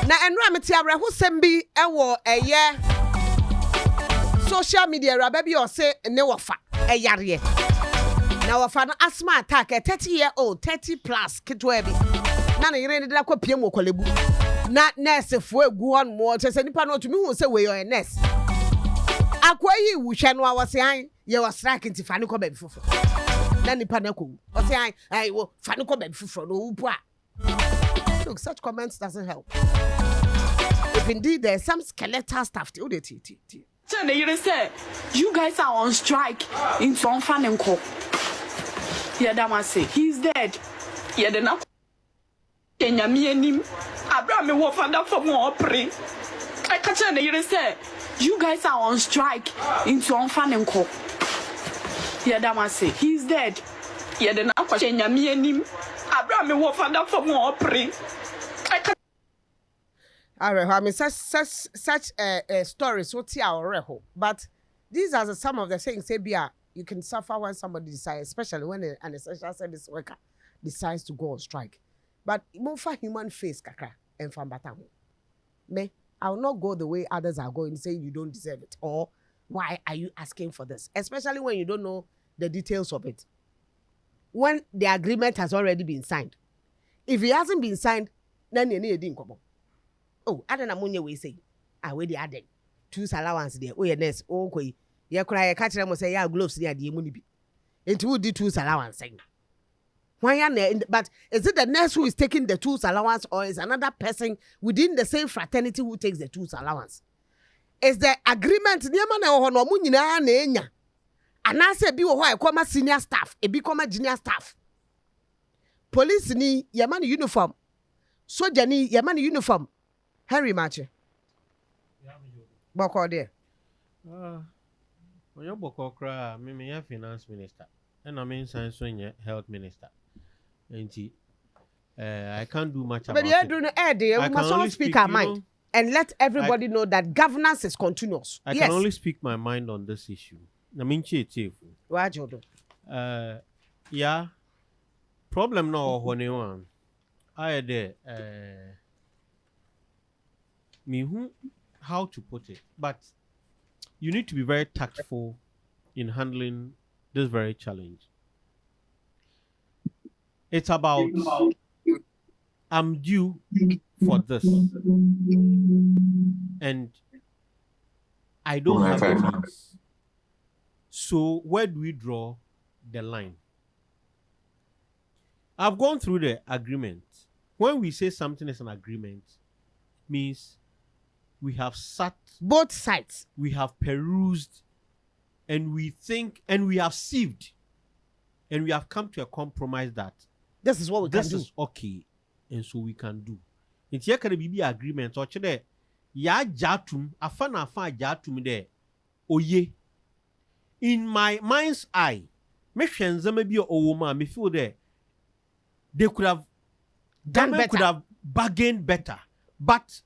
Na enra meti abrɛho sembi ewo eye social media rababi o se ne wofa eyare. Na wofa no asthma attack 30-year-old 30 plus kitwa bi. Na ne yere ne da kwapiem wo Korle-Bu. Na nurse fo egu hon mo chese nipa no tumi hu se we your nurse. Akwayi wuhwe no awose an ye was strike nti fa ne ko ba bi fofo. Na nipa na ko. O se an ai wo fa ne ko ba bi fofo no upu a. Look, such comments doesn't help. If indeed there's some skeletal stuff, you guys are on strike in some fun and co. Yeah, that must say he's dead. Yeah, then up. Kenya me and him. Abraham me wolf and up for more pray. I catch you guys are on strike in some fun and co. Yeah, that must say he's dead. Yeah, then up. Kenya me and him. Abraham me wolf and up for more pray. I mean, such stories what reho. But these are some of the things say you can suffer when somebody decides, especially when an essential service worker decides to go on strike. But more for human face kakra and from batamu. Me, I will not go the way others are going, saying you don't deserve it, or why are you asking for this? Especially when you don't know the details of it. When the agreement has already been signed. If it hasn't been signed, then you need a come. Oh, I don't know what we say. I already added 2 allowance there. Oh, yes, oh, koi. Ya cry, catch them say, ya gloves near the immunity. It would do 2 allowance. Why are but is it the nurse who is taking the 2 allowance, or is another person within the same fraternity who takes the 2 allowance? Is the agreement near man or no munina nenya? And I say, be why come senior staff, a become a junior staff. Police ni yaman uniform. Soldier ni yaman uniform. Henry Mache. Boko there. When you boko cry, me a finance minister. And I mean science when you health minister. And I can't do much about it. But you do no air there. We must all speak our mind. And let everybody know that governance is continuous. I can only speak my mind on this issue. I mean, chief. What you do? Yeah. Problem no one. I had how to put it, but you need to be very tactful in handling this very challenge. It's about I'm due for this, and I don't have the means. So where do we draw the line? I've gone through the agreement. When we say something is an agreement, it means we have sat both sides. We have perused, and we think, and we have sieved, and we have come to a compromise that this is what we can do. This is okay, and so we can do. It's here can be agreement. Or today, ya jatum afana jatum there. Oye, in my mind's eye, me shenza maybe a woman me feel there. They could have done better. Could have bargained better, but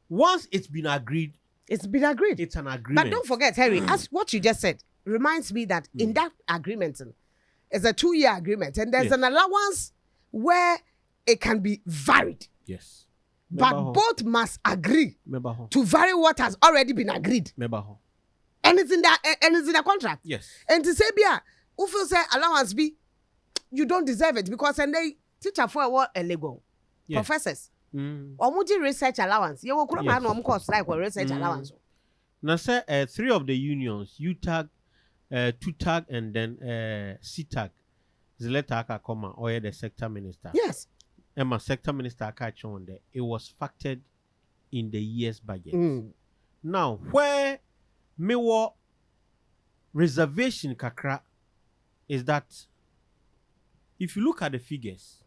once it's been agreed, it's been agreed. It's an agreement. But don't forget, Harry, as what you just said reminds me that in that agreement, it's a 2-year agreement, and there's an allowance where it can be varied. Yes. But both must agree to vary what has already been agreed. And it's in the contract. Yes. And to say, who feels say allowance be, you don't deserve it because and they teacher for what illegal. Professors. Omuji research allowance. You will come on course like research allowance. Now, sir, 3 of the unions, UTAG, TUTAG, and then CTAG, Zleta Akoma, or the sector minister. Yes. And my sector minister catch on there. It was factored in the year's budget. Now, where me wa reservation kakra is that if you look at the figures,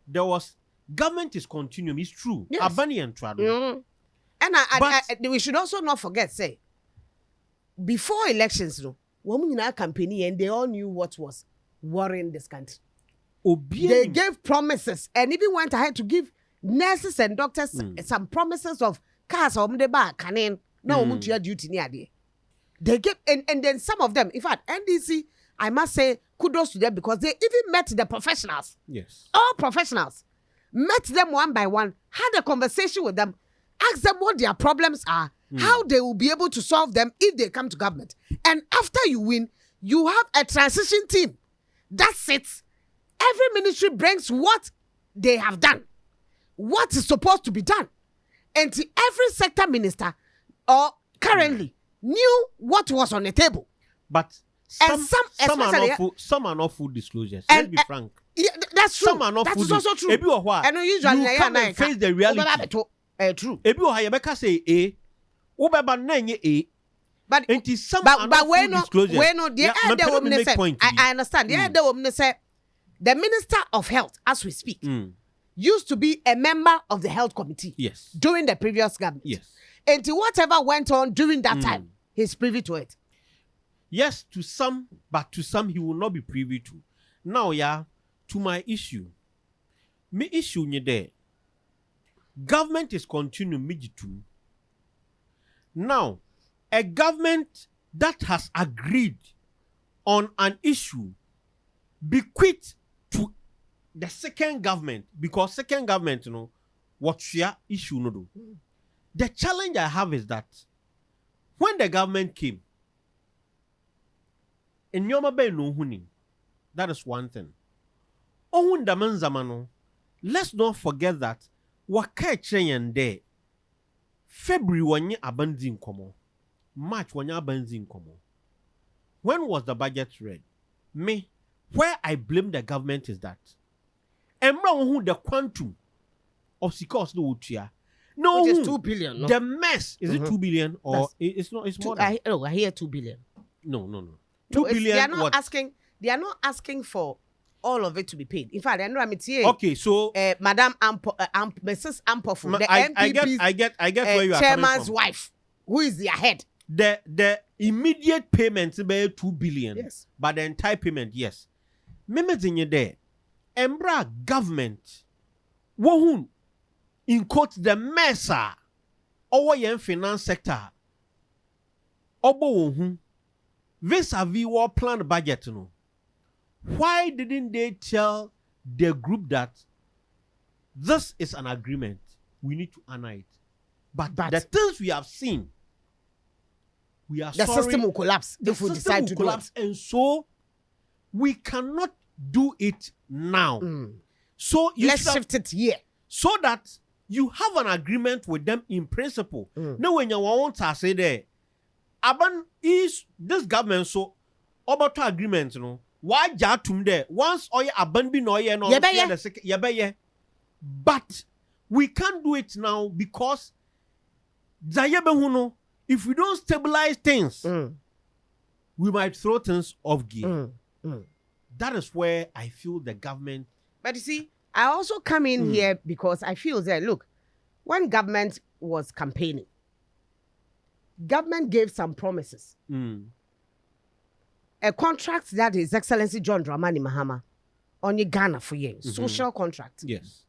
there was government is continuing. It's true. Yes. Abani and Trado. And we should also not forget, say, before elections, women in our campaign, and they all knew what was worrying this country. They gave promises and even went ahead to give nurses and doctors some promises of cars or canin. No, duty near there. They gave, and then some of them, in fact, NDC, I must say, kudos to them because they even met the professionals. Yes. All professionals. Met them one by one, had a conversation with them, ask them what their problems are, how they will be able to solve them if they come to government. And after you win, you have a transition team that sits. Every ministry brings what they have done, what is supposed to be done. And every sector minister or currently knew what was on the table. But some are not full disclosures. Let's be frank. Yeah, that's true. Some are not that full. Is also true. And usually you come and face the reality. True. Ebi oha yebeka say a, ubeba na nye a. But some are not full disclosures. I understand. The Minister of Health, as we speak, used to be a member of the health committee. Yes. During the previous government. Yes. And whatever went on during that time, he's privy to it. Yes, to some, but to some he will not be privy to. Now, to my issue. Me issue nye there. Government is continuing me too. Now, a government that has agreed on an issue bequeath to the second government, because second government, what your issue no do. The challenge I have is that when the government came, in Yoma Bay no huni, that is one thing. Ohun daman zamano, let's not forget that waka chain there. February wanye abanzi nkomo. March wanye abanzi nkomo. When was the budget read? Me, where I blame the government is that Emra who the quantum of Sikos no utia. No, which is 2 billion. No? The mess is it 2 billion or it's not? It's more. I hear 2 billion. No. 2 billion. They are not asking. They are not asking for all of it to be paid. In fact, I know okay, so Madam Mrs. Ampofu, the MPP's I get where you are chairman's coming from. wife, who is their head. The immediate payment is 2 billion. Yes. But the entire payment, yes. Memezin there. Embra government. Wohun in quote the mesa over yen finance sector. Obo wohun vis-a-vis war planned budget no. Why didn't they tell the group that this is an agreement? We need to honor it. But the things we have seen, we are the sorry. System will collapse if we decide to collapse. And so we cannot do it now. So let's shift it here. So that you have an agreement with them in principle. Now when you want to say there, Aban is this government so about agreement, why jatum there? Once oye aban bi no ye no yebeye. But we can't do it now because if we don't stabilize things, we might throw things off gear. That is where I feel the government. But you see, I also come in here because I feel that, look, when government was campaigning, government gave some promises. A contract that His Excellency John Dramani Mahama on Ghana for years, social contract. Yes.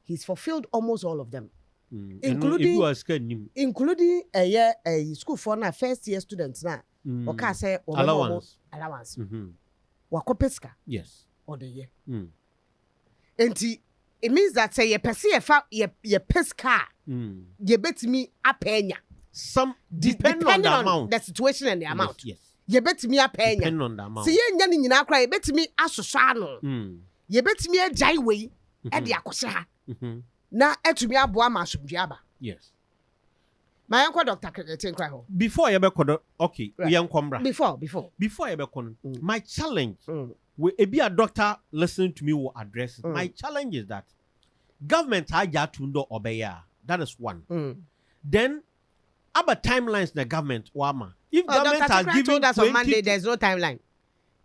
He's fulfilled almost all of them. Including a school for now, first year students now. Say allowance. Wakopeska. Yes. Or the year. And it means that say ye peska ye bet me a penya. Some depending on the amount. The situation and the amount. Yes. Ye bet me a penya. Depending on the amount. See ye nyani nyina kra ye bet me asosano. Ye bet me a jaiwe e de akosha. Na etumi aboa ma asomdua. Yes. My uncle Dr. Kretenkwa. Before you be okay, right. Before you be my challenge will be a doctor listening to me will address it. My challenge is that government haja tundo obeya. That is one. Then about timelines the government wama. If government has given told us on Monday there's no timeline.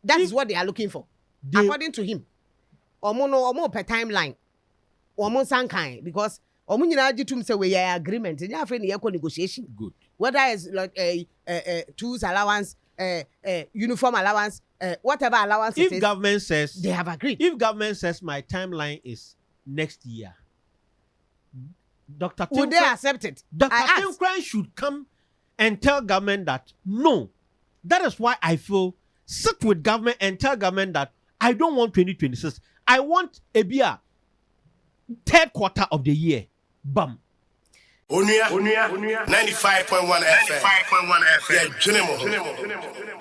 That is what they are looking for. According to him. Omo per timeline. Omo sankai because omunyina say we agreement. You have any negotiation. Good. Whether it's like a tools allowance, uniform allowance, whatever allowance if it is. Government says they have agreed. If government says my timeline is next year, Dr. Would they accept it? Dr. Tinkran should come and tell government that no. That is why I feel sit with government and tell government that I don't want 2026. I want a beer third quarter of the year. Bam. Onua 95.1 FM. Yeah, GRNMA.